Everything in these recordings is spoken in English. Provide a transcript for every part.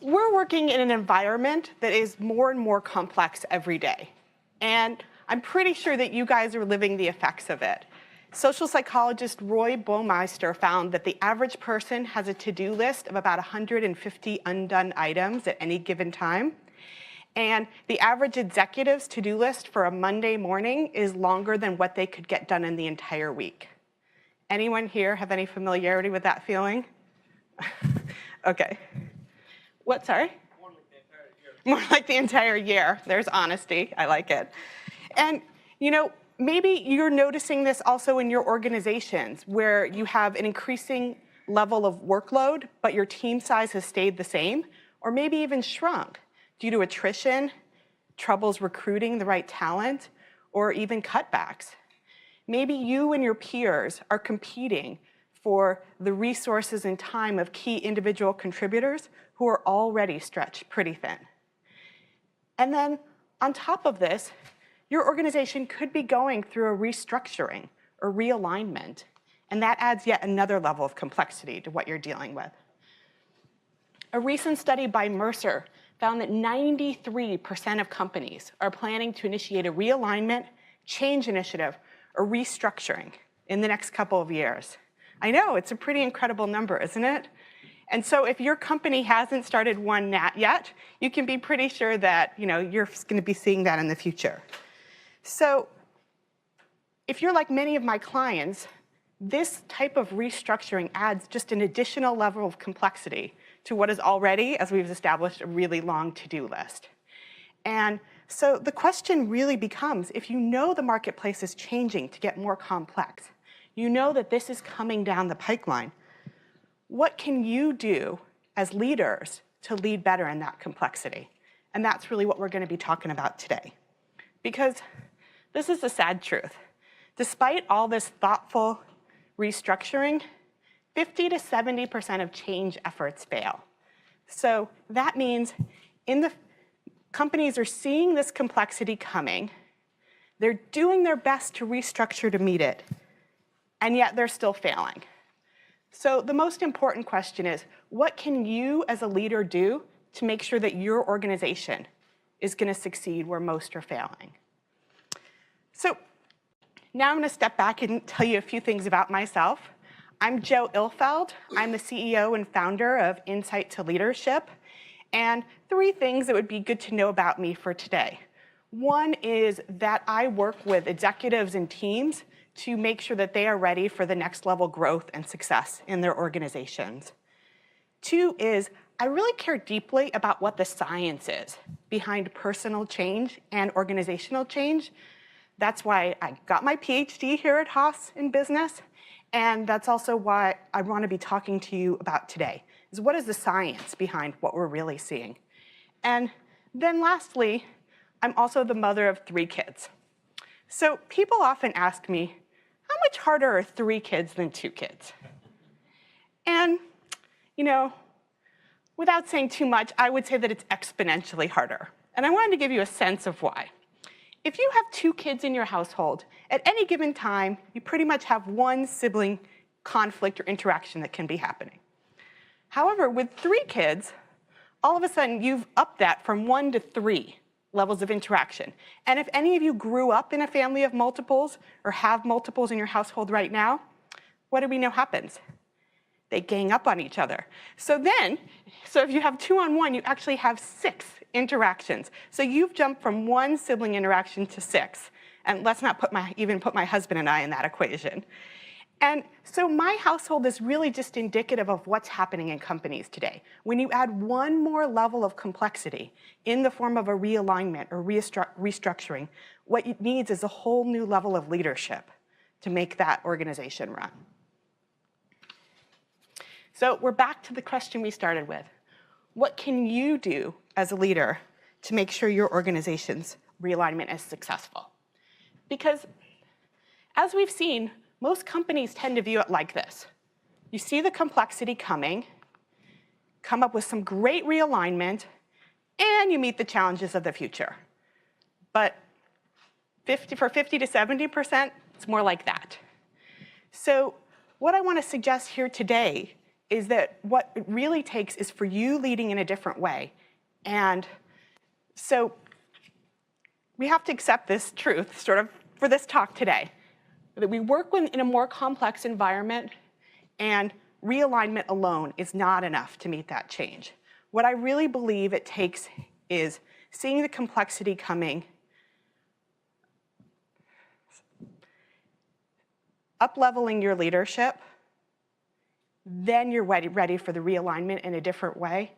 We're working in an environment that is more and more complex every day. And I'm pretty sure that you guys are living the effects of it. Social psychologist Roy Baumeister found that the average person has a to-do list of about 150 undone items at any given time. And the average executive's to-do list for a Monday morning is longer than what they could get done in the entire week. Anyone here have any familiarity with that feeling? Okay. What, sorry? More like the entire year. More like the entire year. There's honesty. I like it. And, you know, maybe you're noticing this also in your organizations where you have an increasing level of workload, but your team size has stayed the same, or maybe even shrunk due to attrition, troubles recruiting the right talent, or even cutbacks. Maybe you and your peers are competing for the resources and time of key individual contributors who are already stretched pretty thin. And then on top of this, your organization could be going through a restructuring or realignment, and that adds yet another level of complexity to what you're dealing with. A recent study by Mercer found that 93% of companies are planning to initiate a realignment, change initiative, or restructuring in the next couple of years. I know, it's a pretty incredible number, isn't it? And so if your company hasn't started one yet, you can be pretty sure that you're going to be seeing that in the future. So if you're like many of my clients, this type of restructuring adds just an additional level of complexity to what is already, as we've established, a really long to-do list. And so the question really becomes, if you know the marketplace is changing to get more complex, you know that this is coming down the pipeline, what can you do as leaders to lead better in that complexity? And that's really what we're going to be talking about today. Because this is the sad truth. Despite all this thoughtful restructuring, 50 to 70% of change efforts fail. So that means companies are seeing this complexity coming, they're doing their best to restructure to meet it, and yet they're still failing. So the most important question is, what can you as a leader do to make sure that your organization is going to succeed where most are failing? So now I'm going to step back and tell you a few things about myself. I'm Jo Ilfeld. I'm the CEO and founder of Insight to Leadership. And 3 things that would be good to know about me for today. One is that I work with executives and teams to make sure that they are ready for the next level growth and success in their organizations. 2 is I really care deeply about what the science is behind personal change and organizational change. That's why I got my PhD here at Haas in business, and that's also why I want to be talking to you about today, is what is the science behind what we're really seeing. And then lastly, I'm also the mother of 3 kids. So people often ask me, how much harder are 3 kids than 2 kids? And, without saying too much, I would say that it's exponentially harder. And I wanted to give you a sense of why. If you have 2 kids in your household, at any given time, you pretty much have 1 sibling conflict or interaction that can be happening. However, with 3 kids, all of a sudden you've upped that from 1 to 3 levels of interaction. And if any of you grew up in a family of multiples or have multiples in your household right now, what do we know happens? They gang up on each other. So if you have 2 on 1, you actually have 6 interactions. So you've jumped from 1 sibling interaction to 6. And let's not even put my husband and I in that equation. And so my household is really just indicative of what's happening in companies today. When you add 1 more level of complexity in the form of a realignment or restructuring, what it needs is a whole new level of leadership to make that organization run. So we're back to the question we started with. What can you do as a leader to make sure your organization's realignment is successful? Because as we've seen, most companies tend to view it like this. You see the complexity coming, come up with some great realignment, and you meet the challenges of the future. But for 50 to 70%, it's more like that. So what I want to suggest here today is that what it really takes is for you leading in a different way. And so we have to accept this truth, sort of, for this talk today, that we work in a more complex environment, and realignment alone is not enough to meet that change. What I really believe it takes is seeing the complexity coming, up-leveling your leadership, then you're ready for the realignment in a different way,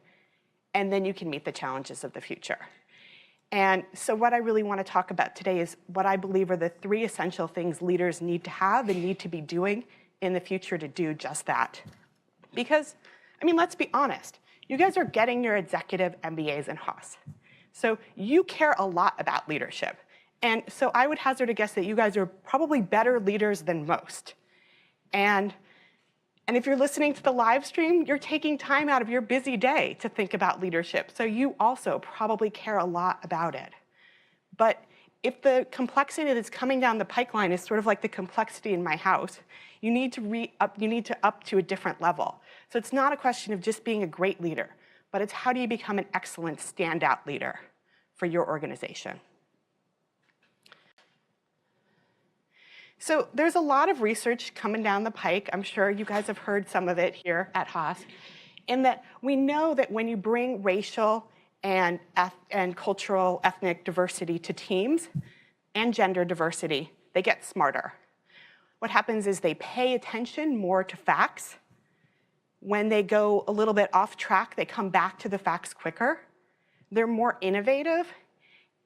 and then you can meet the challenges of the future. And so what I really want to talk about today is what I believe are the 3 essential things leaders need to have and need to be doing in the future to do just that. Because, I mean, let's be honest. You guys are getting your executive MBAs in Haas. So you care a lot about leadership. And so I would hazard a guess that you guys are probably better leaders than most. And if you're listening to the live stream, you're taking time out of your busy day to think about leadership. So you also probably care a lot about it. But if the complexity that's coming down the pipeline is sort of like the complexity in my house, you need to up to a different level. So it's not a question of just being a great leader, but it's how do you become an excellent standout leader for your organization. So there's a lot of research coming down the pike. I'm sure you guys have heard some of it here at Haas, in that we know that when you bring racial and cultural ethnic diversity to teams and gender diversity, they get smarter. What happens is they pay attention more to facts. When they go a little bit off track, they come back to the facts quicker. They're more innovative,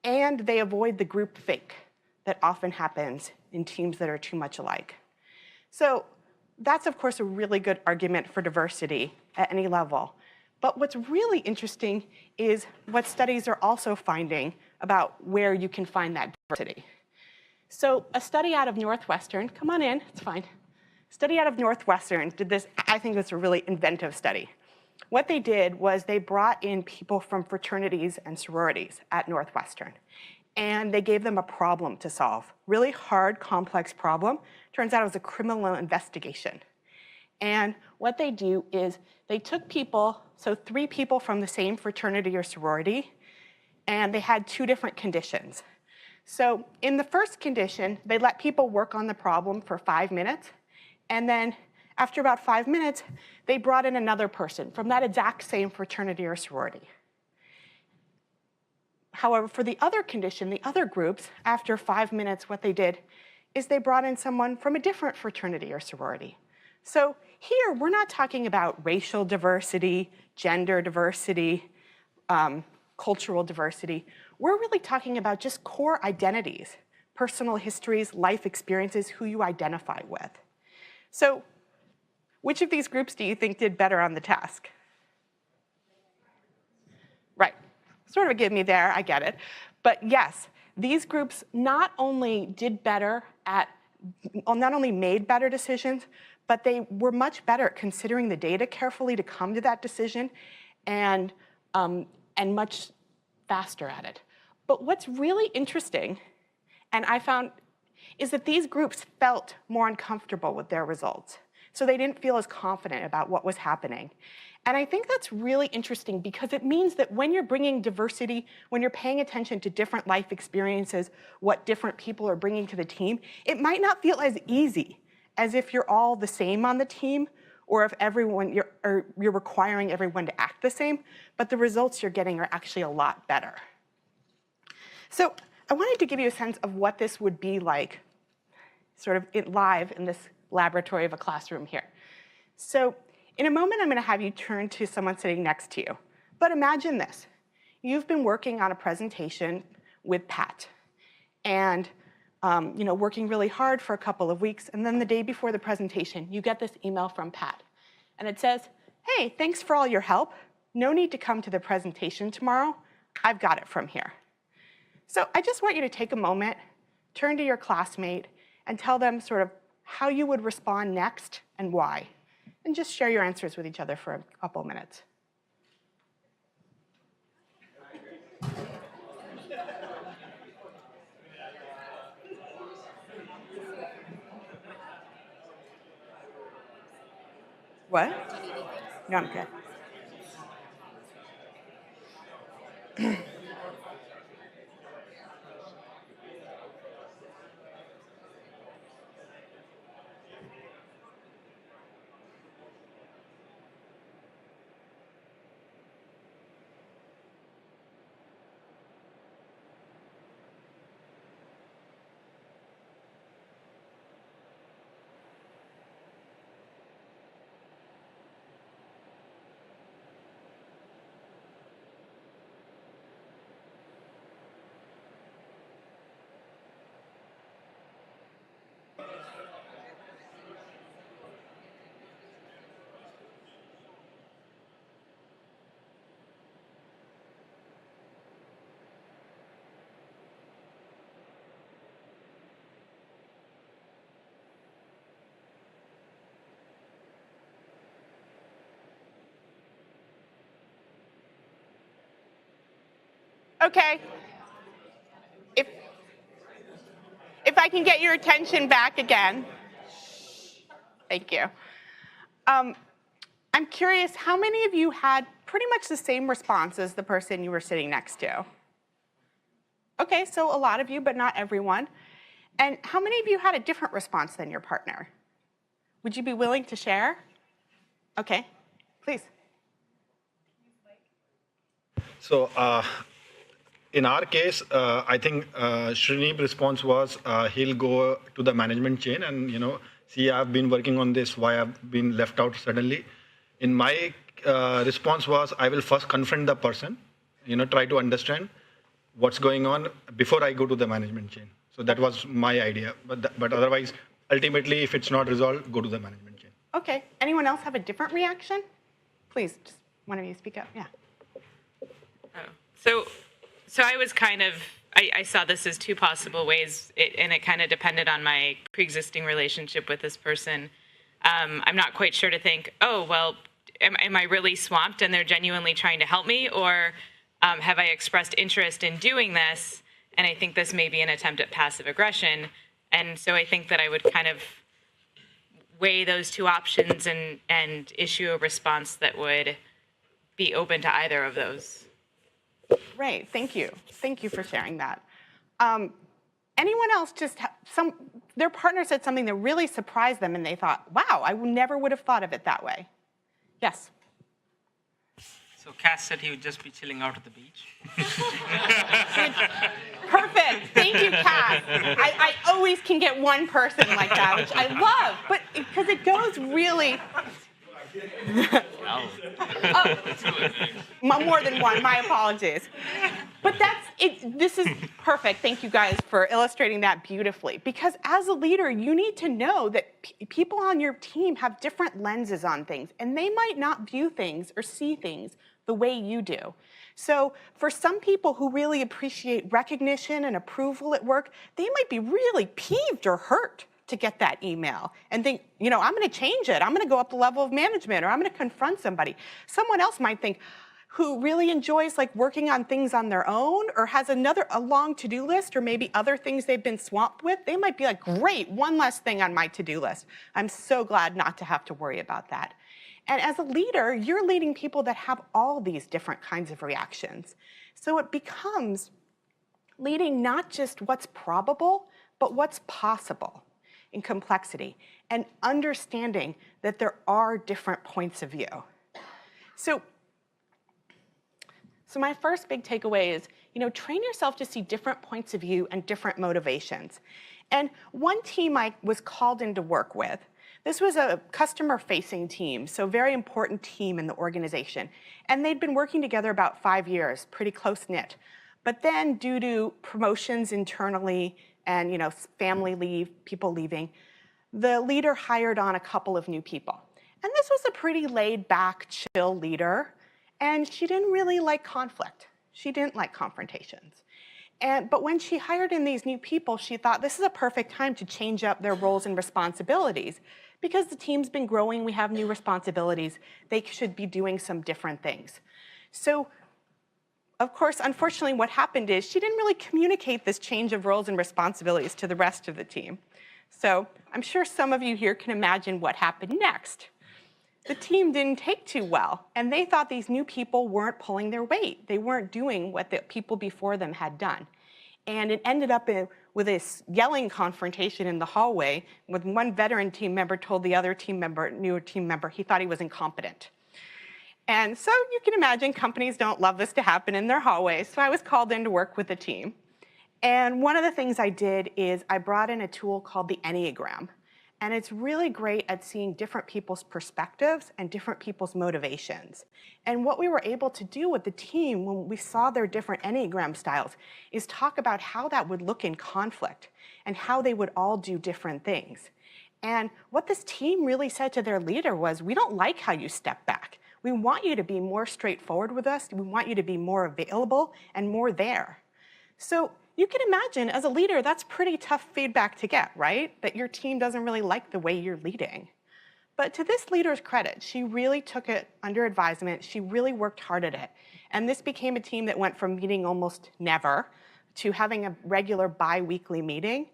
and they avoid the groupthink that often happens in teams that are too much alike. So that's, of course, a really good argument for diversity at any level. But what's really interesting is what studies are also finding about where you can find that diversity. So a study out of Northwestern, come on in, it's fine. Study out of Northwestern did this, I think it's a really inventive study. What they did was they brought in people from fraternities and sororities at Northwestern, and they gave them a problem to solve. Really hard, complex problem. Turns out it was a criminal investigation. And what they do is they took people, so 3 people from the same fraternity or sorority, and they had 2 different conditions. So in the first condition, they let people work on the problem for 5 minutes, and then after about 5 minutes, they brought in another person from that exact same fraternity or sorority. However, for the other condition, the other groups, after 5 minutes, what they did is they brought in someone from a different fraternity or sorority. So here, we're not talking about racial diversity, gender diversity, cultural diversity. We're really talking about just core identities, personal histories, life experiences, who you identify with. So which of these groups do you think did better on the task? Right. Sort of a give me there, I get it. But yes, these groups not only did better not only made better decisions, but they were much better at considering the data carefully to come to that decision and much faster at it. But what's really interesting, and I found, is that these groups felt more uncomfortable with their results. So they didn't feel as confident about what was happening. And I think that's really interesting because it means that when you're bringing diversity, when you're paying attention to different life experiences, what different people are bringing to the team, it might not feel as easy as if you're all the same on the team or if you're requiring everyone to act the same, but the results you're getting are actually a lot better. So I wanted to give you a sense of what this would be like sort of live in this laboratory of a classroom here. So in a moment, I'm going to have you turn to someone sitting next to you. But imagine this. You've been working on a presentation with Pat and working really hard for a couple of weeks. And then the day before the presentation, you get this email from Pat. And it says, hey, thanks for all your help. No need to come to the presentation tomorrow. I've got it from here. So I just want you to take a moment, turn to your classmate, and tell them sort of how you would respond next and why. And just share your answers with each other for a couple minutes. What? No, I'm good. Okay. If if I can get your attention back again. Thank you. I'm curious, how many of you had pretty much the same response as the person you were sitting next to? Okay, so a lot of you, but not everyone. And how many of you had a different response than your partner? Would you be willing to share? Okay, please. So in our case, I think Sriniv's response was he'll go to the management chain and, see, I've been working on this, why I've been left out suddenly. In my response was, I will first confront the person, try to understand what's going on before I go to the management chain. So that was my idea. But otherwise, ultimately, if it's not resolved, go to the management chain. Okay, anyone else have a different reaction? Please, just one of you speak up, yeah. So I was I saw this as two possible ways, and it kind of depended on my pre-existing relationship with this person. I'm not quite sure to think, oh, well, am I really swamped and they're genuinely trying to help me, or have I expressed interest in doing this, and I think this may be an attempt at passive aggression. And so I think that I would kind of weigh those two options and issue a response that would be open to either of those. Right, thank you. Thank you for sharing that. Anyone else just, their partner said something that really surprised them and they thought, wow, I never would have thought of it that way. Yes? So Cass said he would just be chilling out at the beach. Perfect, thank you, Cass. I always can get one person like that, which I love, but because it goes really, more than one, my apologies. But that's it. This is perfect. Thank you guys for illustrating that beautifully. Because as a leader, you need to know that people on your team have different lenses on things, and they might not view things or see things the way you do. So for some people who really appreciate recognition and approval at work, they might be really peeved or hurt to get that email and think, I'm going to change it. I'm going to go up the level of management, or I'm going to confront somebody. Someone else might think, who really enjoys working on things on their own, or has a long to-do list, or maybe other things they've been swamped with, they might be like, great, one less thing on my to-do list. I'm so glad not to have to worry about that. And as a leader, you're leading people that have all these different kinds of reactions. So it becomes leading not just what's probable, but what's possible in complexity, and understanding that there are different points of view. So my first big takeaway is, train yourself to see different points of view and different motivations. And one team I was called in to work with, this was a customer-facing team, so very important team in the organization. And they'd been working together about 5 years, pretty close-knit. But then due to promotions internally and family leave, people leaving, the leader hired on a couple of new people. And this was a pretty laid-back, chill leader. And she didn't really like conflict. She didn't like confrontations. But when she hired in these new people, she thought this is a perfect time to change up their roles and responsibilities. Because the team's been growing, we have new responsibilities, they should be doing some different things. So, of course, unfortunately, what happened is she didn't really communicate this change of roles and responsibilities to the rest of the team. So I'm sure some of you here can imagine what happened next. the team didn't take too well, and they thought these new people weren't pulling their weight. They weren't doing what the people before them had done. And it ended up with this yelling confrontation in the hallway with one veteran team member told the other team member, newer team member, he thought he was incompetent. And so you can imagine companies don't love this to happen in their hallways, so I was called in to work with the team. And one of the things I did is I brought in a tool called the Enneagram. And it's really great at seeing different people's perspectives and different people's motivations. And what we were able to do with the team when we saw their different Enneagram styles is talk about how that would look in conflict and how they would all do different things. And what this team really said to their leader was, we don't like how you step back. We want you to be more straightforward with us. We want you to be more available and more there. So you can imagine, as a leader, that's pretty tough feedback to get, right? That your team doesn't really like the way you're leading. But to this leader's credit, she really took it under advisement. She really worked hard at it. And this became a team that went from meeting almost never to having a regular bi-weekly meeting.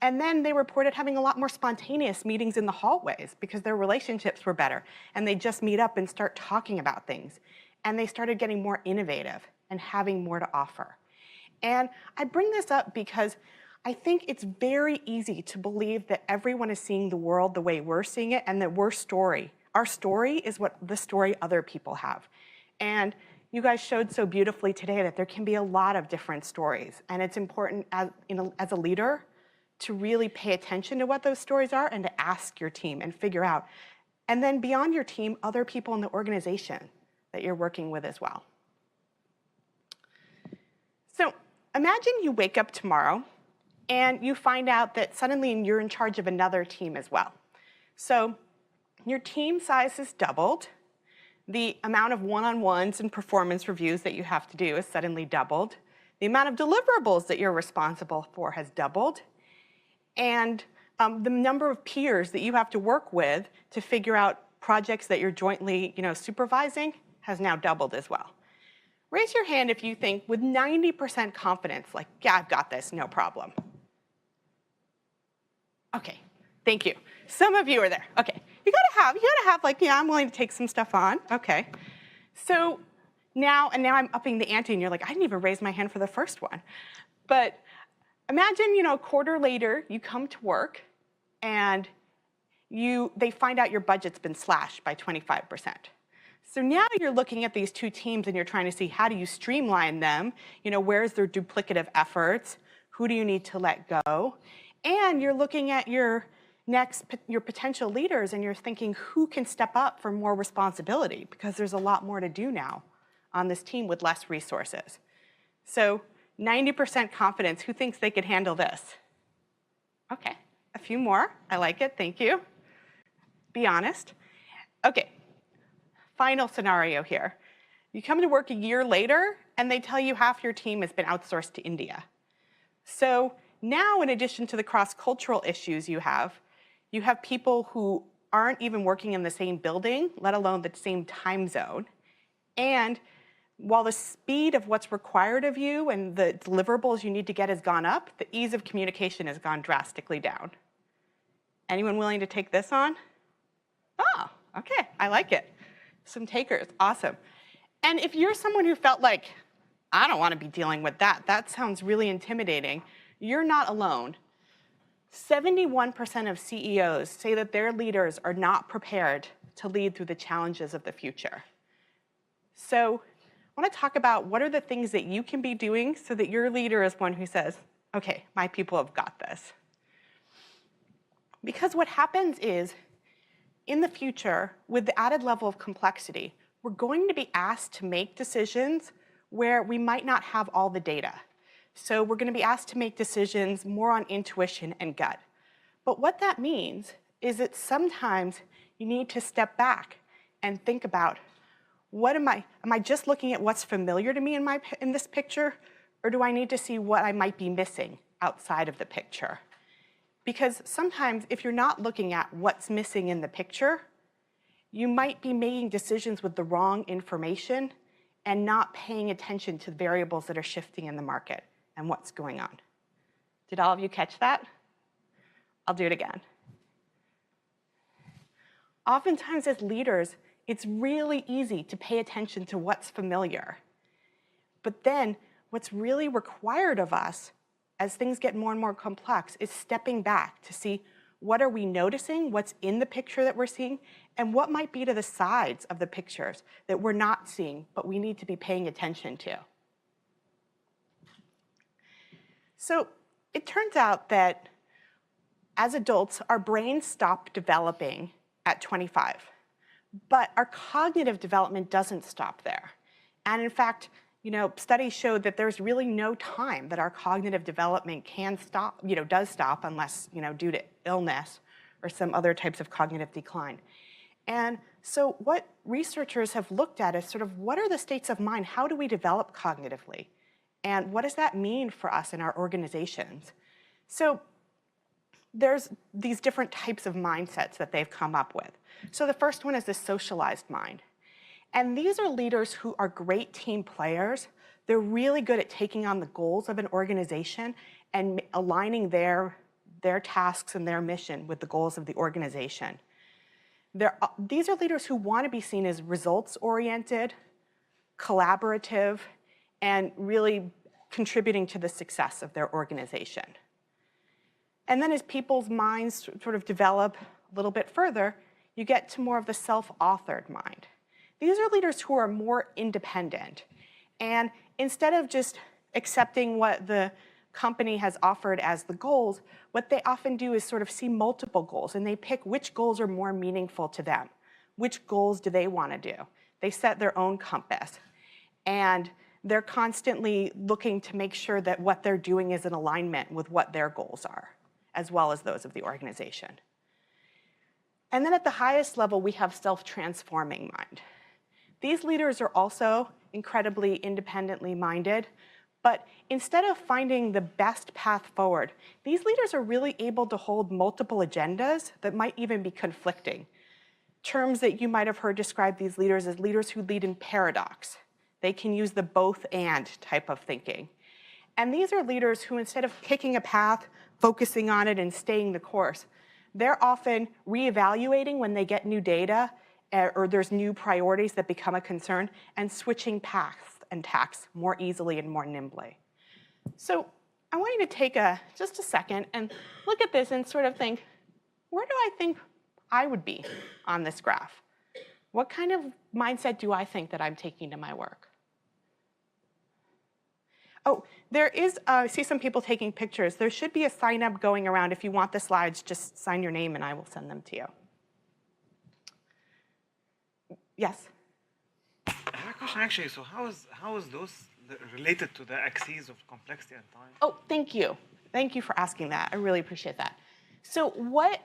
And then they reported having a lot more spontaneous meetings in the hallways because their relationships were better. And they just meet up and start talking about things. And they started getting more innovative and having more to offer. And I bring this up because I think it's very easy to believe that everyone is seeing the world the way we're seeing it and that our story is what the story other people have. And you guys showed so beautifully today that there can be a lot of different stories. And it's important as a leader to really pay attention to what those stories are and to ask your team and figure out. And then beyond your team, other people in the organization that you're working with as well. So imagine you wake up tomorrow and you find out that suddenly you're in charge of another team as well. So your team size has doubled. The amount of one-on-ones and performance reviews that you have to do has suddenly doubled. The amount of deliverables that you're responsible for has doubled. And the number of peers that you have to work with to figure out projects that you're jointly supervising has now doubled as well. Raise your hand if you think with 90% confidence, like, yeah, I've got this, no problem. Okay, thank you. Some of you are there. Okay, you gotta have like, yeah, I'm willing to take some stuff on. Okay, so now I'm upping the ante and you're like, I didn't even raise my hand for the first one. But imagine, a quarter later, you come to work and they find out your budget's been slashed by 25%. So now you're looking at these two teams and you're trying to see how do you streamline them, where's their duplicative efforts, who do you need to let go, and you're looking at your potential leaders and you're thinking who can step up for more responsibility because there's a lot more to do now on this team with less resources. So 90% confidence, who thinks they could handle this? Okay, a few more, I like it, thank you. Be honest. Okay. Final scenario here. You come to work a year later and they tell you half your team has been outsourced to India. So now in addition to the cross-cultural issues you have people who aren't even working in the same building, let alone the same time zone. And while the speed of what's required of you and the deliverables you need to get has gone up, the ease of communication has gone drastically down. Anyone willing to take this on? Oh, okay, I like it. Some takers, awesome. And if you're someone who felt like, I don't want to be dealing with that, that sounds really intimidating, you're not alone. 71% of CEOs say that their leaders are not prepared to lead through the challenges of the future. So I want to talk about what are the things that you can be doing so that your leader is one who says, okay, my people have got this. Because what happens is, in the future, with the added level of complexity, we're going to be asked to make decisions where we might not have all the data. So we're going to be asked to make decisions more on intuition and gut. But what that means is that sometimes you need to step back and think about, am I just looking at what's familiar to me in this picture, or do I need to see what I might be missing outside of the picture? Because sometimes if you're not looking at what's missing in the picture, you might be making decisions with the wrong information and not paying attention to the variables that are shifting in the market and what's going on. Did all of you catch that? I'll do it again. Oftentimes as leaders, it's really easy to pay attention to what's familiar. But then what's really required of us as things get more and more complex is stepping back to see what are we noticing, what's in the picture that we're seeing, and what might be to the sides of the pictures that we're not seeing, but we need to be paying attention to. So it turns out that as adults, our brains stop developing at 25, but our cognitive development doesn't stop there. And in fact, studies show that there's really no time that our cognitive development can stop, does stop unless, due to illness or some other types of cognitive decline. And so what researchers have looked at is sort of what are the states of mind? How do we develop cognitively? And what does that mean for us in our organizations? So there's these different types of mindsets that they've come up with. So the first one is the socialized mind. And these are leaders who are great team players. They're really good at taking on the goals of an organization and aligning their tasks and their mission with the goals of the organization. These are leaders who want to be seen as results-oriented, collaborative, and really contributing to the success of their organization. And then as people's minds sort of develop a little bit further, you get to more of the self-authored mind. These are leaders who are more independent. And instead of just accepting what the company has offered as the goals, what they often do is sort of see multiple goals, and they pick which goals are more meaningful to them. Which goals do they want to do? They set their own compass. And they're constantly looking to make sure that what they're doing is in alignment with what their goals are, as well as those of the organization. And then at the highest level, we have self-transforming mind. These leaders are also incredibly independently minded, but instead of finding the best path forward, these leaders are really able to hold multiple agendas that might even be conflicting. Terms that you might have heard describe these leaders as leaders who lead in paradox. They can use the both and type of thinking. And these are leaders who, instead of picking a path, focusing on it and staying the course, they're often reevaluating when they get new data or there's new priorities that become a concern and switching paths and tacks more easily and more nimbly. So I want you to take just a second and look at this and sort of think, where do I think I would be on this graph? What kind of mindset do I think that I'm taking to my work? Oh, there is, I see some people taking pictures. There should be a sign up going around. If you want the slides, just sign your name and I will send them to you. Yes? I have a question actually. So how is those related to the axes of complexity and time? Oh, thank you. Thank you for asking that. I really appreciate that. So what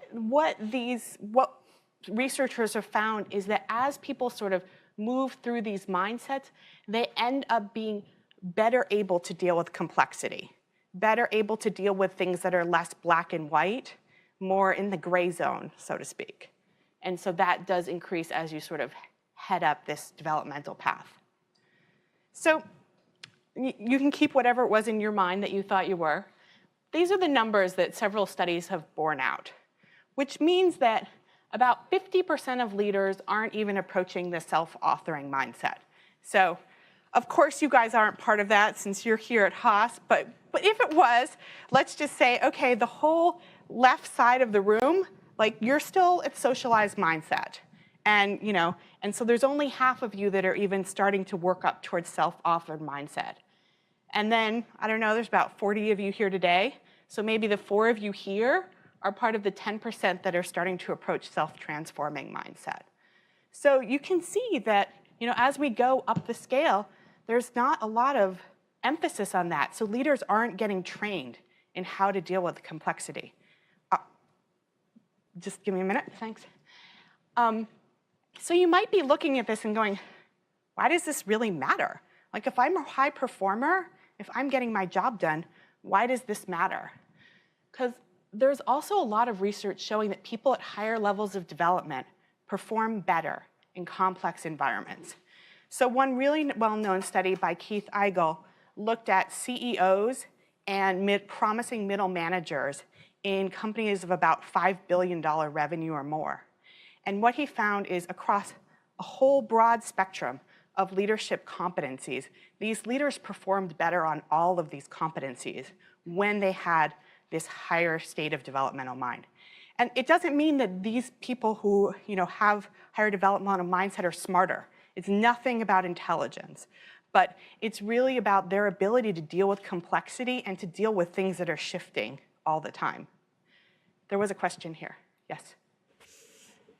researchers have found is that as people sort of move through these mindsets, they end up being better able to deal with complexity, better able to deal with things that are less black and white, more in the gray zone, so to speak. And so that does increase as you sort of head up this developmental path. So you can keep whatever it was in your mind that you thought you were. These are the numbers that several studies have borne out, which means that about 50% of leaders aren't even approaching the self-authoring mindset. So of course you guys aren't part of that since you're here at Haas, but if it was, let's just say, okay, the whole left side of the room, like you're still at socialized mindset. And so there's only half of you that are even starting to work up towards self-authored mindset. And then, I don't know, there's about 40 of you here today. So maybe the 4 of you here are part of the 10% that are starting to approach self-transforming mindset. So you can see that, as we go up the scale, there's not a lot of emphasis on that. So leaders aren't getting trained in how to deal with complexity. Just give me a minute, thanks. So you might be looking at this and going, why does this really matter? Like if I'm a high performer, if I'm getting my job done, why does this matter? Because there's also a lot of research showing that people at higher levels of development perform better in complex environments. So one really well-known study by Keith Eigel looked at CEOs and promising middle managers in companies of about $5 billion revenue or more. And what he found is across a whole broad spectrum of leadership competencies, these leaders performed better on all of these competencies when they had this higher state of developmental mind. And it doesn't mean that these people who have higher developmental mindset are smarter. It's nothing about intelligence, but it's really about their ability to deal with complexity and to deal with things that are shifting all the time. There was a question here. Yes.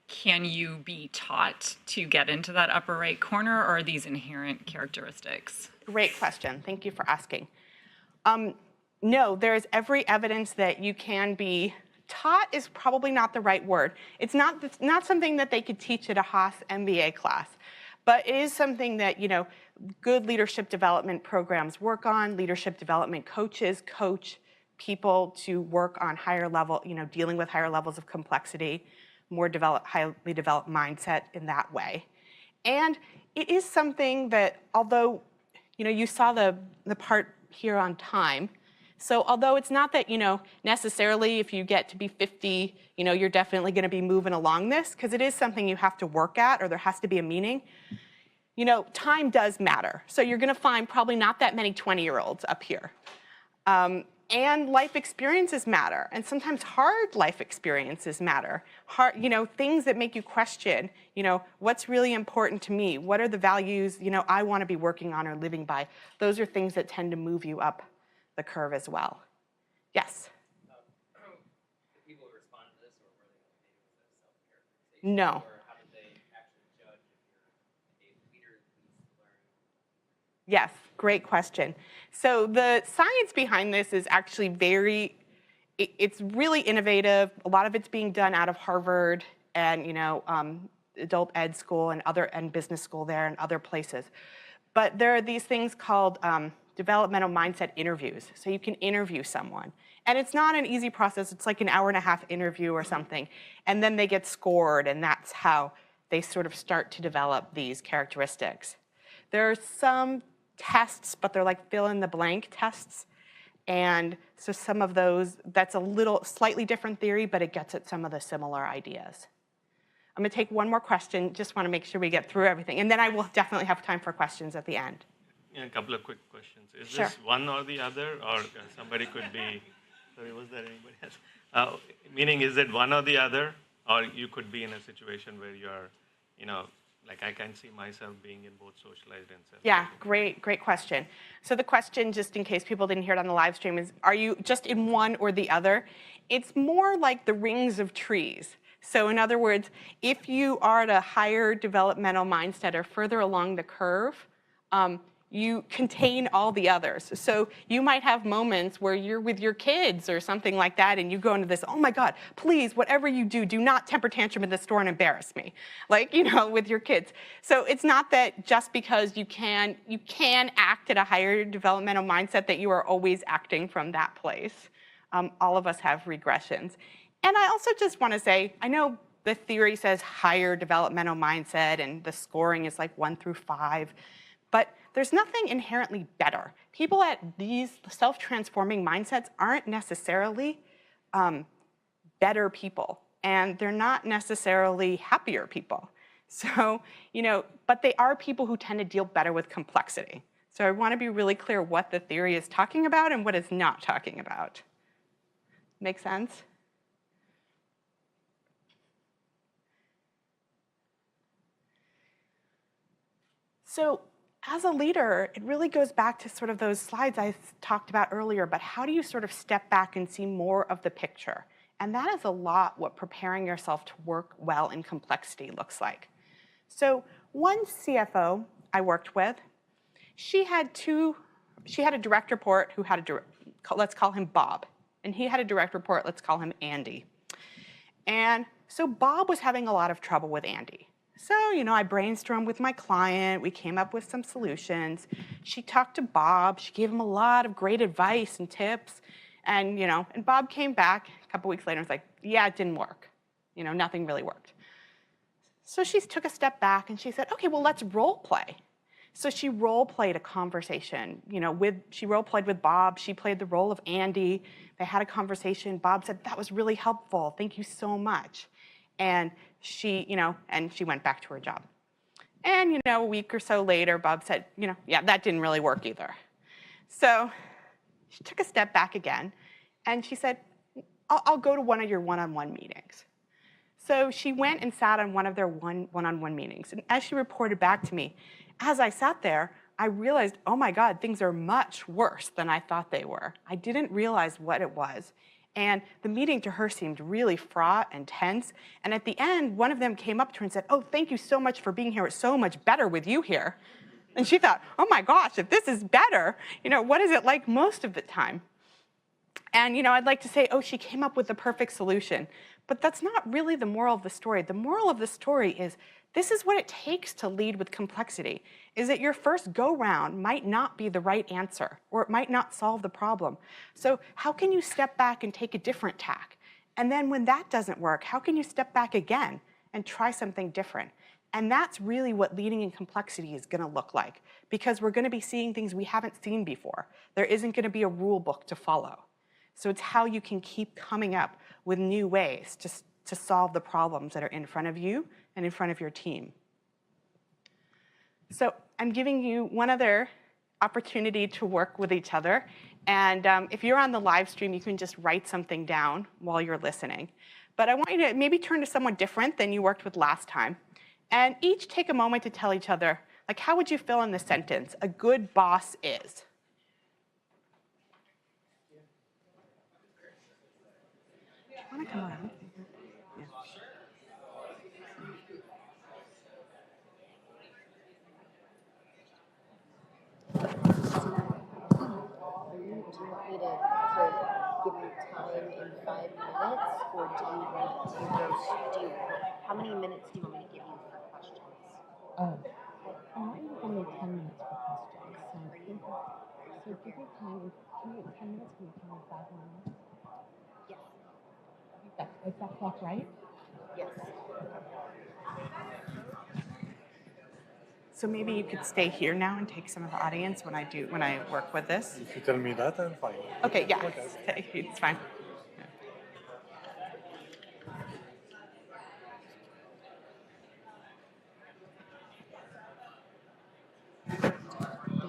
Can you be taught to get into that upper right corner, or are these inherent characteristics? Great question. Thank you for asking. No, there's every evidence that you can be taught is probably not the right word. It's not something that they could teach at a Haas MBA class, but it is something that good leadership development programs work on. Leadership development coaches coach people to work on higher level, dealing with higher levels of complexity, more highly developed mindset in that way. And it is something that, although you saw the part here on time, so although it's not that necessarily if you get to be 50, you're definitely going to be moving along this, because it is something you have to work at, or there has to be a meaning. Time does matter. So you're going to find probably not that many 20-year-olds up here. And life experiences matter, and sometimes hard life experiences matter. Hard, things that make you question, what's really important to me? What are the values, I want to be working on or living by? Those are things that tend to move you up the curve as well. Yes? Did people respond to this, or were they maybe was that self-characterization? No. Or how did they actually judge if you're a leader that needs to learn? Yes, great question. So the science behind this is actually it's really innovative. A lot of it's being done out of Harvard and adult ed school and business school there and other places. But there are these things called developmental mindset interviews. So you can interview someone. And it's not an easy process. It's like an hour-and-a-half interview or something. And then they get scored, and that's how they sort of start to develop these characteristics. There are some tests, but they're like fill-in-the-blank tests. And so some of those, that's a little slightly different theory, but it gets at some of the similar ideas. I'm going to take one more question. Just want to make sure we get through everything. And then I will definitely have time for questions at the end. Yeah, a couple of quick questions. Is Sure. this one or the other, or somebody could be, sorry, was there anybody else? Meaning, is it one or the other, or you could be in a situation where you're, like I can see myself being in both socialized and self. Yeah, great question. So the question, just in case people didn't hear it on the live stream, is, are you just in one or the other? It's more like the rings of trees. So in other words, if you are at a higher developmental mindset or further along the curve, you contain all the others. So you might have moments where you're with your kids or something like that, and you go into this, oh my God, please, whatever you do, do not temper tantrum in the store and embarrass me, with your kids. So it's not that just because you can act at a higher developmental mindset that you are always acting from that place. All of us have regressions. And I also just want to say, I know the theory says higher developmental mindset and the scoring is like 1 through 5, but there's nothing inherently better. People at these self-transforming mindsets aren't necessarily better people, and they're not necessarily happier people. So, but they are people who tend to deal better with complexity. So I want to be really clear what the theory is talking about and what it's not talking about. Make sense? So as a leader, it really goes back to sort of those slides I talked about earlier, but how do you sort of step back and see more of the picture? And that is a lot what preparing yourself to work well in complexity looks like. So one CFO I worked with, she had a direct report who had let's call him Bob, and he had a direct report, let's call him Andy. And so Bob was having a lot of trouble with Andy. So, I brainstormed with my client, we came up with some solutions. She talked to Bob, she gave him a lot of great advice and tips. And, and Bob came back a couple weeks later and was like, yeah, it didn't work. Nothing really worked. So she took a step back and she said, okay, well, let's role play. So she role played a conversation, she role played with Bob, she played the role of Andy. They had a conversation. Bob said, that was really helpful. Thank you so much. And she, and she went back to her job. And, a week or so later, Bob said, yeah, that didn't really work either. So she took a step back again, and she said, I'll go to one of your one-on-one meetings. So she went and sat on one of their one-on-one meetings. And as she reported back to me, as I sat there, I realized, oh my God, things are much worse than I thought they were. I didn't realize what it was. And the meeting to her seemed really fraught and tense. And at the end, one of them came up to her and said, oh, thank you so much for being here. It's so much better with you here. And she thought, oh my gosh, if this is better, what is it like most of the time? And I'd like to say, oh, she came up with the perfect solution. But that's not really the moral of the story. The moral of the story is this is what it takes to lead with complexity, is that your first go-round might not be the right answer, or it might not solve the problem. So how can you step back and take a different tack? And then when that doesn't work, how can you step back again and try something different? And that's really what leading in complexity is going to look like, because we're going to be seeing things we haven't seen before. There isn't going to be a rule book to follow. So it's how you can keep coming up with new ways to solve the problems that are in front of you and in front of your team. So I'm giving you one other opportunity to work with each other. And if you're on the live stream, you can just write something down while you're listening. But I want you to maybe turn to someone different than you worked with last time. And each take a moment to tell each other, like, how would you fill in the sentence? A good boss is. Want to come around? Yeah. Do you want me to give you time in 5 minutes, or do you want to go? How many minutes do you want me to give you for questions? Oh, I want you to give me 10 minutes for questions. So give me time. Can you 10 minutes? Can you tell me 5 more minutes? Yes. Is that clock right? Yes. So maybe you could stay here now and take some of the audience when I work with this. If you tell me that, I'm fine. Okay, yeah, okay. It's fine. The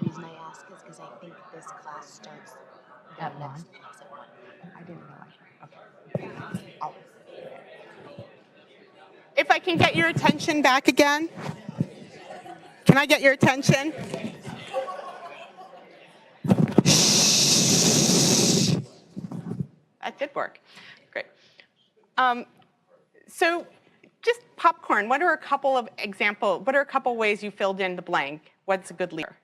reason I ask is because I think this class starts At next 1? class at 1. I didn't realize. Okay. If I can get your attention back again. Can I get your attention? That did work. Great. So just popcorn. What are a couple ways you filled in the blank? What's a good leader?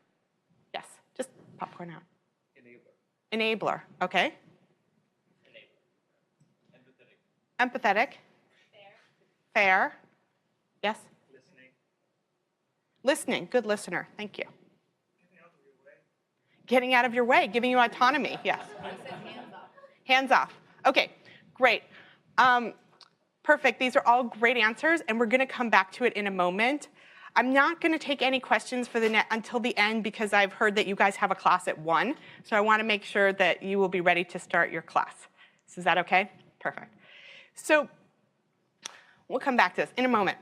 Yes, just popcorn out. Enabler. Okay. Empathetic. Fair. Yes. Listening. Good listener. Thank you. Getting out of your way. Giving you autonomy. Yes. Hands off. Okay. Great. Perfect. These are all great answers, and we're going to come back to it in a moment. I'm not going to take any questions for until the end, because I've heard that you guys have a class at 1. So I want to make sure that you will be ready to start your class. So is that okay? Perfect. So we'll come back to this in a moment.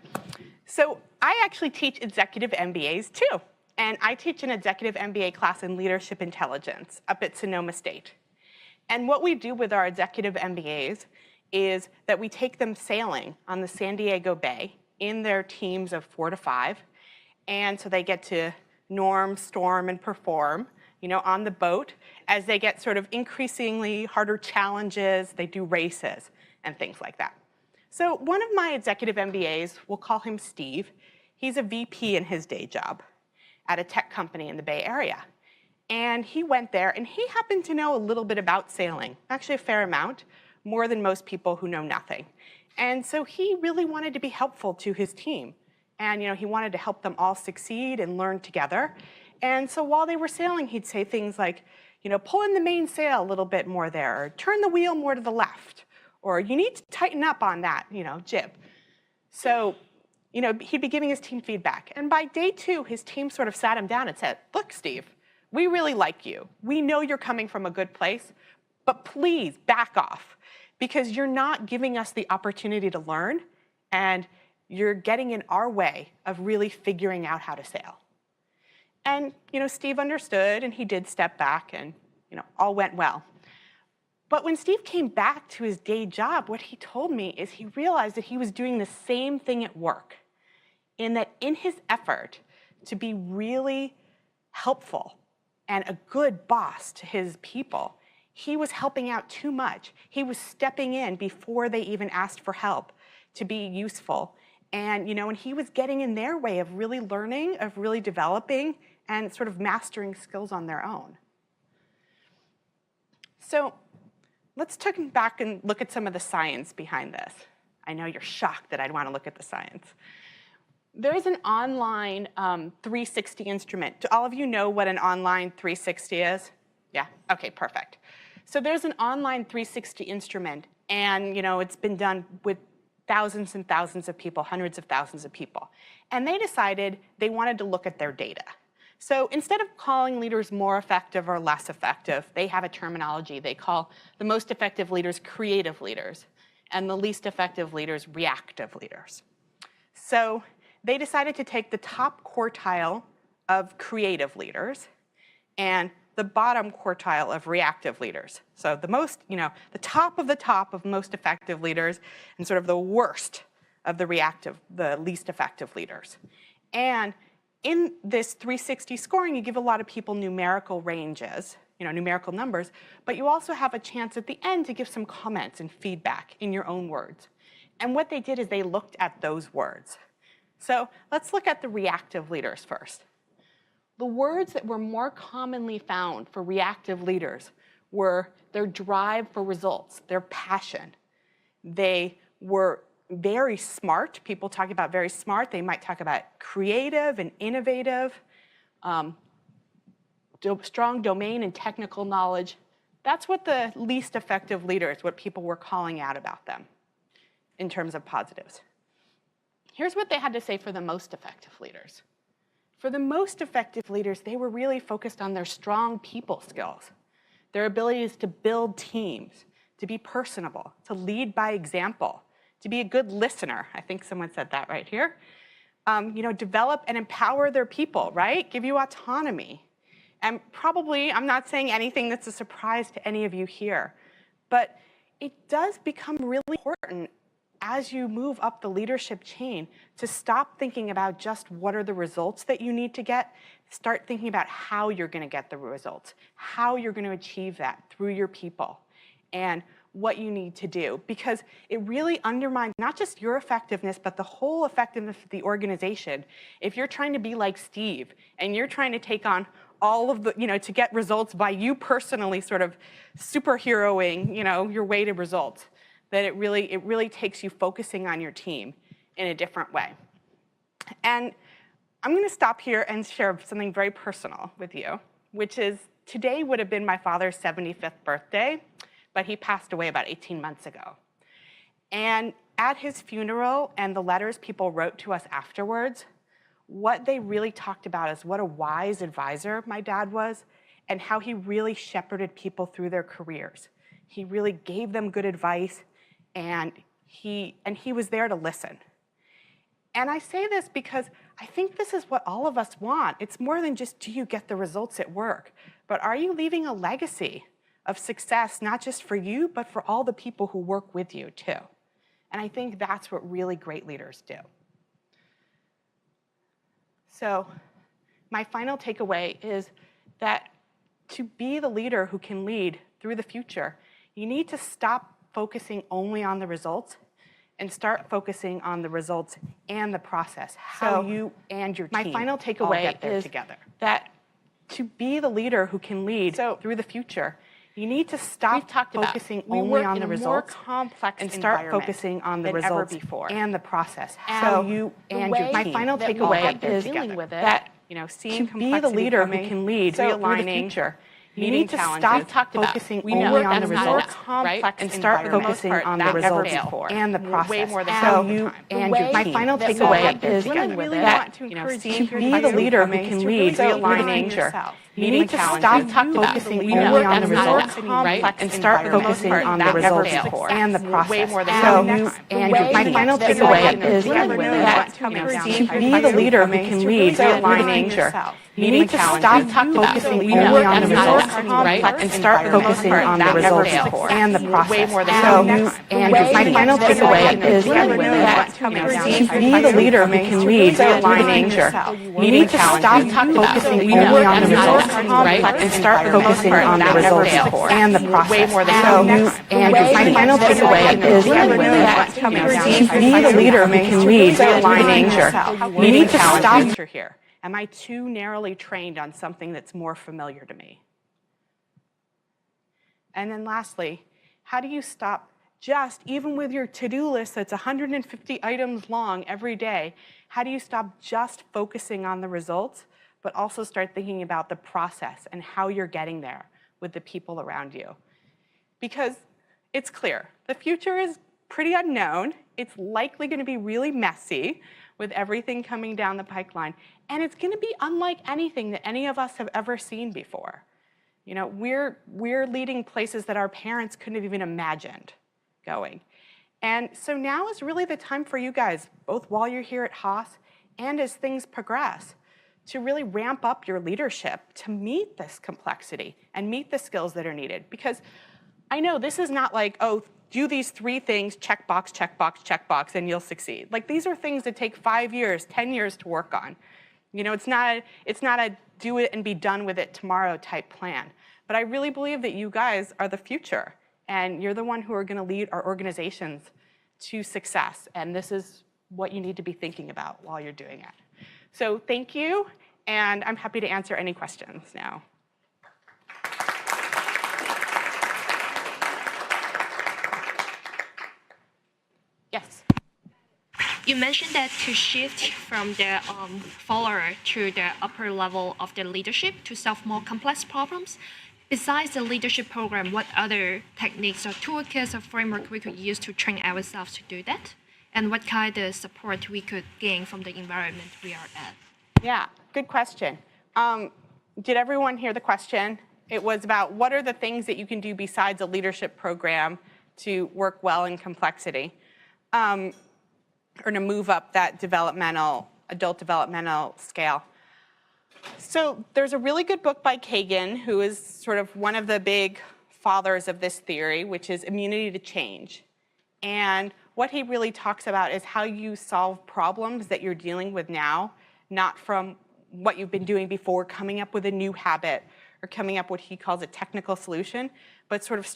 So I actually teach executive MBAs too. And I teach an executive MBA class in leadership intelligence up at Sonoma State. And what we do with our executive MBAs is that we take them sailing on the San Diego Bay in their teams of 4 to 5. And so they get to norm, storm, and perform, on the boat as they get sort of increasingly harder challenges. They do races and things like that. So one of my executive MBAs, we'll call him Steve. He's a VP in his day job at a tech company in the Bay Area. And he went there, and he happened to know a little bit about sailing, actually a fair amount, more than most people who know nothing. And so he really wanted to be helpful to his team. And he wanted to help them all succeed and learn together. And so while they were sailing, he'd say things like, pull in the main sail a little bit more there, or turn the wheel more to the left, or you need to tighten up on that, jib. So, he'd be giving his team feedback. And by day 2, his team sort of sat him down and said, look, Steve, we really like you. We know you're coming from a good place, but please back off, because you're not giving us the opportunity to learn, and you're getting in our way of really figuring out how to sail. And, Steve understood, and he did step back, and, all went well. But when Steve came back to his day job, what he told me is he realized that he was doing the same thing at work, in that in his effort to be really helpful and a good boss to his people, he was helping out too much. He was stepping in before they even asked for help to be useful. And, and he was getting in their way of really learning, of really developing, and sort of mastering skills on their own. So let's take back and look at some of the science behind this. I know you're shocked that I'd want to look at the science. There is an online 360 instrument. Do all of you know what an online 360 is? Yeah, okay, perfect. So there's an online 360 instrument, and it's been done with thousands and thousands of people, hundreds of thousands of people. And they decided they wanted to look at their data. So instead of calling leaders more effective or less effective, they have a terminology. They call the most effective leaders creative leaders, and the least effective leaders reactive leaders. So they decided to take the top quartile of creative leaders and the bottom quartile of reactive leaders. So the most, the top of most effective leaders and sort of the worst of the least effective leaders. And in this 360 scoring, you give a lot of people numerical ranges, numerical numbers, but you also have a chance at the end to give some comments and feedback in your own words. And what they did is they looked at those words. So let's look at the reactive leaders first. The words that were more commonly found for reactive leaders were their drive for results, their passion. They were very smart. People talk about very smart. They might talk about creative and innovative, strong domain and technical knowledge. That's what the least effective leaders, what people were calling out about them in terms of positives. Here's what they had to say for the most effective leaders. For the most effective leaders, they were really focused on their strong people skills, their abilities to build teams, to be personable, to lead by example, to be a good listener. I think someone said that right here. Develop and empower their people, right? Give you autonomy. And probably, I'm not saying anything that's a surprise to any of you here, but it does become really important as you move up the leadership chain to stop thinking about just what are the results that you need to get, start thinking about how you're going to get the results, how you're going to achieve that through your people, and what you need to do, because it really undermines not just your effectiveness, but the whole effectiveness of the organization. If you're trying to be like Steve, and you're trying to take on all of the, to get results by you personally sort of superheroing, your way to results, that it really takes you focusing on your team in a different way. And I'm going to stop here and share something very personal with you, which is today would have been my father's 75th birthday, but he passed away about 18 months ago. And at his funeral and the letters people wrote to us afterwards, what they really talked about is what a wise advisor my dad was and how he really shepherded people through their careers. He really gave them good advice, and he was there to listen. And I say this because I think this is what all of us want. It's more than just, do you get the results at work? But are you leaving a legacy of success, not just for you, but for all the people who work with you too? And I think that's what really great leaders do. So my final takeaway is that to be the leader who can lead through the future, you need to stop focusing only on the results and start focusing on the results and the process, how you and your team my final takeaway get there is together. That to be the leader who can lead through the future, you need to stop focusing only on the results and start focusing on the results and the process, how you and your team. My final takeaway is that seeing to be the leader who can lead through the Realignment future, You need to stop focusing only on the results, and start focusing on the results and the process. My final takeaway is that to be the leader who can lead Realignment, you need to stop focusing only on the results, and start focusing on the results and the process. My final takeaway is that to be the leader who can lead Realignment, you need to stop focusing only on the results, and start focusing on the results and the process. My final takeaway is that to be the leader who can lead Realignment, you need to stop focusing only on the results, and start focusing on the results and the process. My final takeaway is that to be the leader who can lead Realignment, you need to stop here. Am I too narrowly trained on something that's more familiar to me? And then lastly, how do you stop just, even with your to-do list that's 150 items long every day, how do you stop just focusing on the results, but also start thinking about the process and how you're getting there with the people around you? Because it's clear, the future is pretty unknown. It's likely going to be really messy with everything coming down the pipeline. And it's going to be unlike anything that any of us have ever seen before. You know, we're leading places that our parents couldn't have even imagined going. And so now is really the time for you guys, both while you're here at Haas and as things progress, to really ramp up your leadership to meet this complexity and meet the skills that are needed. Because I know this is not like, oh, do these 3 things, check box, check box, check box, and you'll succeed. Like, these are things that take 5 years, 10 years to work on. You know, it's not a do it and be done with it tomorrow type plan. But I really believe that you guys are the future, and you're the one who are going to lead our organizations to success. And this is what you need to be thinking about while you're doing it. So thank you, and I'm happy to answer any questions now. Yes. You mentioned that to shift from the follower to the upper level of the leadership to solve more complex problems. Besides the leadership program, what other techniques or toolkits or framework we could use to train ourselves to do that? And what kind of support we could gain from the environment we are at? Yeah, good question. Did everyone hear the question? It was about what are the things that you can do besides a leadership program to work well in complexity, or to move up that adult developmental scale. So there's a really good book by Kagan, who is sort of one of the big fathers of this theory, which is Immunity to Change. And what he really talks about is how you solve problems that you're dealing with now, not from what you've been doing before, coming up with a new habit or coming up what he calls a technical solution, but sort of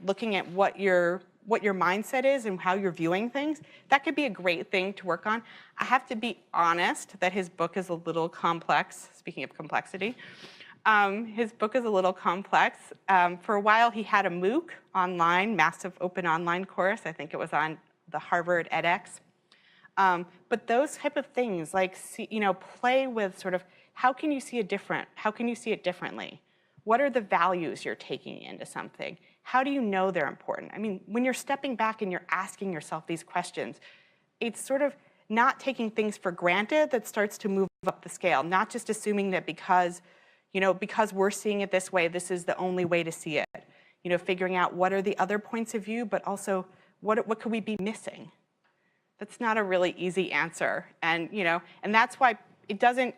looking at what your mindset is and how you're viewing things. That could be a great thing to work on. I have to be honest that his book is a little complex, speaking of complexity. His book is a little complex. For a while, he had a MOOC online, massive open online course. I think it was on the Harvard edX. But those type of things, like, play with sort of how can you see it differently? What are the values you're taking into something? How do you know they're important? I mean, when you're stepping back and you're asking yourself these questions, it's sort of not taking things for granted that starts to move up the scale, not just assuming that because we're seeing it this way, this is the only way to see it. Figuring out what are the other points of view, but also what could we be missing? That's not a really easy answer. And that's why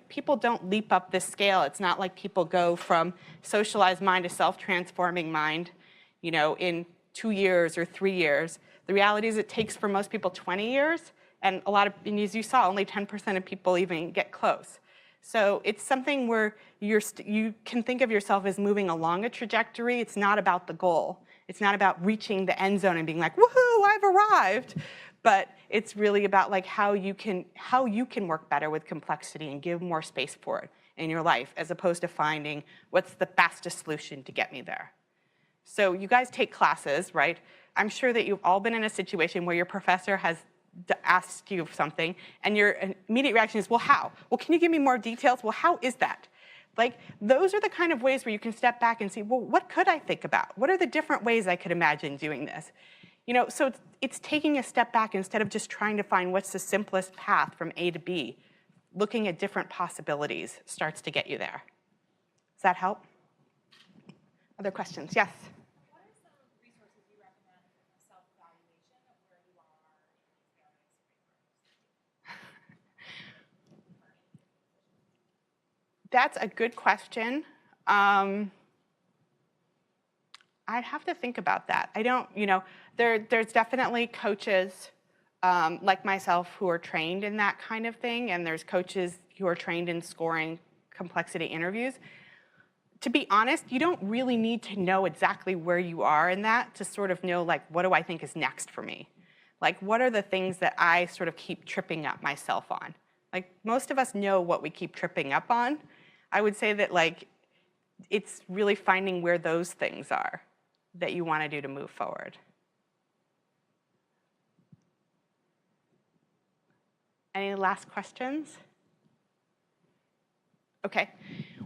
people don't leap up this scale. It's not like people go from socialized mind to self-transforming mind, in 2 years or 3 years. The reality is it takes for most people 20 years, and as you saw, only 10% of people even get close. So it's something where you can think of yourself as moving along a trajectory. It's not about the goal. It's not about reaching the end zone and being like, woohoo, I've arrived. But it's really about like how you can work better with complexity and give more space for it in your life, as opposed to finding what's the fastest solution to get me there. So you guys take classes, right? I'm sure that you've all been in a situation where your professor has asked you something, and your immediate reaction is, well, how? Well, can you give me more details? Well, how is that? Like, those are the kind of ways where you can step back and see, well, what could I think about? What are the different ways I could imagine doing this? You know, so it's taking a step back instead of just trying to find what's the simplest path from A to B. Looking at different possibilities starts to get you there. Does that help? Other questions? Yes? What are some resources you recommend for self-evaluation of where you are in these various frameworks? That's a good question. I'd have to think about that. I don't, you know, there's definitely coaches like myself who are trained in that kind of thing, and there's coaches who are trained in scoring complexity interviews. To be honest, you don't really need to know exactly where you are in that to sort of know, like, what do I think is next for me? Like, what are the things that I sort of keep tripping up myself on? Like, most of us know what we keep tripping up on. I would say that, like, it's really finding where those things are that you want to do to move forward. Any last questions? Okay.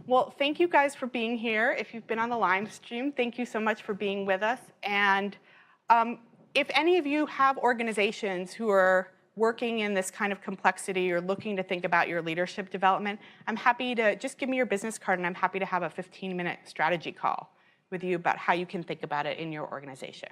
Well, thank you guys for being here. If you've been on the live stream, thank you so much for being with us. And if any of you have organizations who are working in this kind of complexity or looking to think about your leadership development, I'm happy to just give me your business card, and I'm happy to have a 15-minute strategy call with you about how you can think about it in your organization.